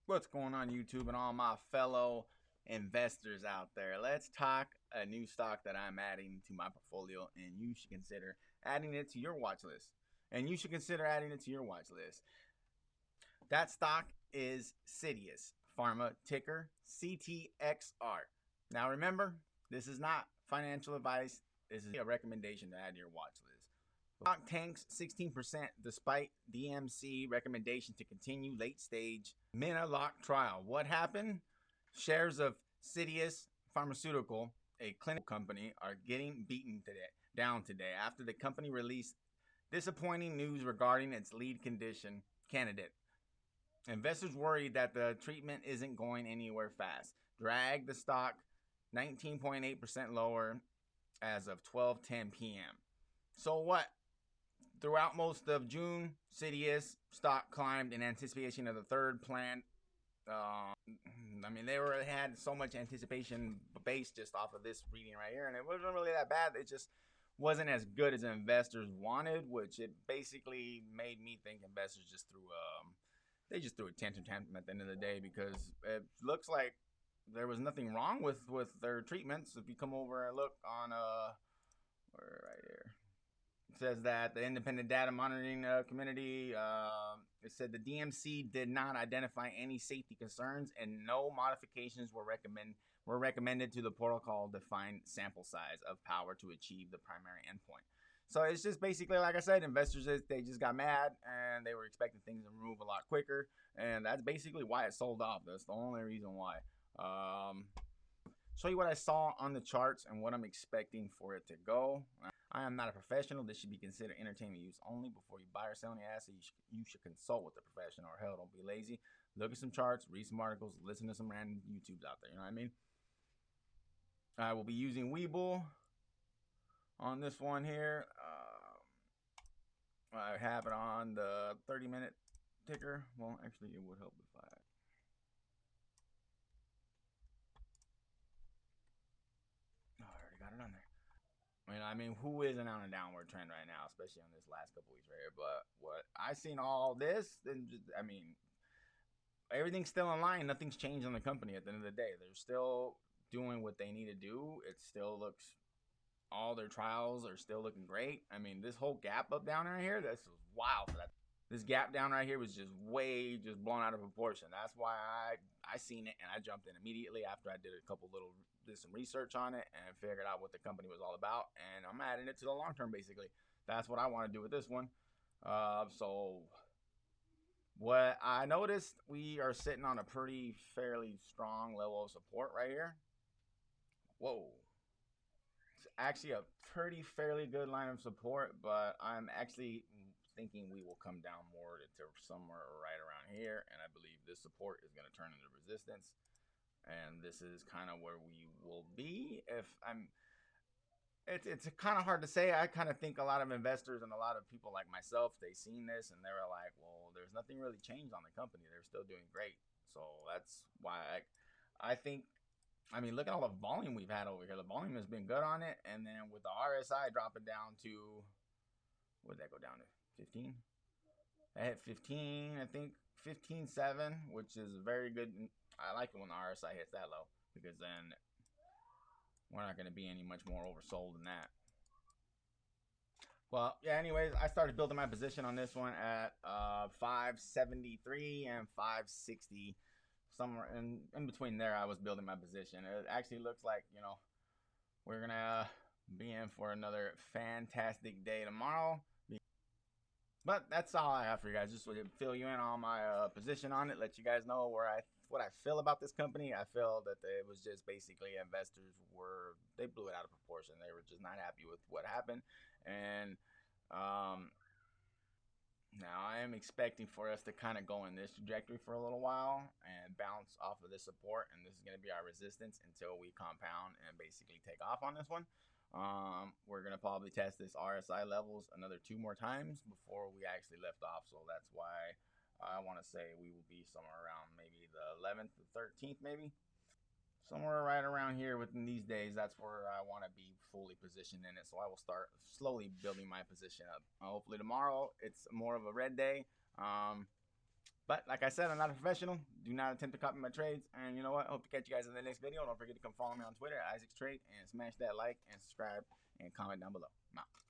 What's going on, YouTube, and all my fellow investors out there? Let's talk a new stock that I'm adding to my portfolio, and you should consider adding it to your watch list. That stock is Citius Pharma, ticker CTXR. Now remember, this is not financial advice. This is a recommendation to add to your watch list. Stock tanks 16% despite DMC recommendation to continue late stage Minaloc trial. What happened? Shares of Citius Pharmaceutical, a clinical company, are getting beaten down today after the company released disappointing news regarding its lead candidate. Investors worried that the treatment isn't going anywhere fast. Dragged the stock 19.8% lower as of 12:10 p.m. So what? Throughout most of June, Citius stock climbed in anticipation of the third planned. They had so much anticipation based just off of this reading right here, and it wasn't really that bad. It just wasn't as good as investors wanted, which it basically made me think investors just threw a tantrum at the end of the day, because it looks like there was nothing wrong with their treatments. If you come over and look on right here. It says that the independent data monitoring committee, it said the DMC did not identify any safety concerns and no modifications were recommended to the protocol-defined sample size of power to achieve the primary endpoint. So it's just basically, like I said, investors, they just got mad and they were expecting things to move a lot quicker, and that's basically why it sold off. That's the only reason why. Show you what I saw on the charts and what I'm expecting for it to go. I am not a professional. This should be considered entertainment use only. Before you buy or sell any asset, you should consult with a professional, or hell, don't be lazy. Look at some charts, read some articles, listen to some random YouTubes out there. You know what I mean? I will be using Webull on this one here. I have it on the 30-minute ticker. Well, actually, it would help if I already got it on there. Who isn't on a downward trend right now, especially on this last couple weeks right here? But what I seen all this, then everything's still in line. Nothing's changed on the company at the end of the day. They're still doing what they need to do. It still looks, all their trials are still looking great. This whole gap up down right here, this was wild for that. This gap down right here was just blown out of proportion. That's why I seen it and I jumped in immediately after I did some research on it and figured out what the company was all about. And I'm adding it to the long term, basically. That's what I want to do with this one. So what I noticed, we are sitting on a fairly strong level of support right here. Whoa. It's actually a fairly good line of support, but I'm actually thinking we will come down more to somewhere right around here, and I believe this support is going to turn into resistance, and this is kind of where we will be. It's kind of hard to say. I kind of think a lot of investors and a lot of people like myself, they seen this and they were like, well, there's nothing really changed on the company. They're still doing great. So that's why I think, look at all the volume we've had over here. The volume has been good on it, and then with the RSI dropping down to, what did that go down to? 15. I hit 15, I think 15.7, which is very good. I like it when the RSI hits that low, because then we're not going to be any much more oversold than that. Well, yeah, anyways, I started building my position on this one at 573 and 560. Somewhere in between there, I was building my position. It actually looks like, we're going to be in for another fantastic day tomorrow. But that's all I have for you guys. Just to fill you in on my position on it, let you guys know what I feel about this company. I feel that it was just basically investors they blew it out of proportion. They were just not happy with what happened. And now I am expecting for us to kind of go in this trajectory for a little while and bounce off of this support. And this is going to be our resistance until we compound and basically take off on this one. We're going to probably test this RSI levels another 2 more times before we actually lift off. So that's why I want to say we will be somewhere around maybe the 11th to 13th, maybe. Somewhere right around here within these days, that's where I want to be fully positioned in it. So I will start slowly building my position up. Hopefully tomorrow it's more of a red day. But like I said, I'm not a professional. Do not attempt to copy my trades. And you know what? I hope to catch you guys in the next video. Don't forget to come follow me on Twitter, IsaacTrade, and smash that like and subscribe and comment down below. I'm out.